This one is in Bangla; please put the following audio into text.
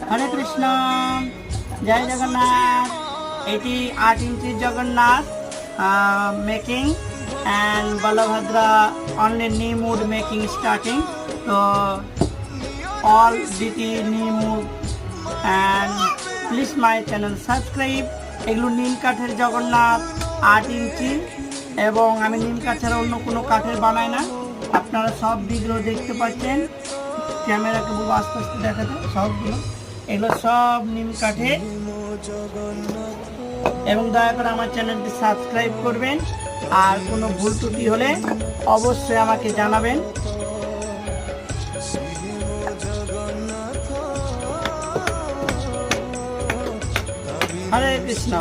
হরে কৃষ্ণ, জয় জগন্নাথ। এটি 8 ইঞ্চির Jagannath making and Balabhadra only knee mood making starting. So all DT knee mood and please my channel subscribe. এগুলো নিম কাঠের জগন্নাথ 8 ইঞ্চি এবং আমি নিম কাঠ ছাড়া অন্য কোনো কাঠের বানাই না। আপনারা সব বিগ্রহ দেখতে পাচ্ছেন, ক্যামেরাকে খুব আস্তে আস্তে দেখাতে সবগুলো, এগুলো সব নিম কাঠের। এবং দয়া করে আমার চ্যানেলটি সাবস্ক্রাইব করবেন, আর কোনো ভুল ত্রুটি হলে অবশ্যই আমাকে জানাবেন। হরে কৃষ্ণ।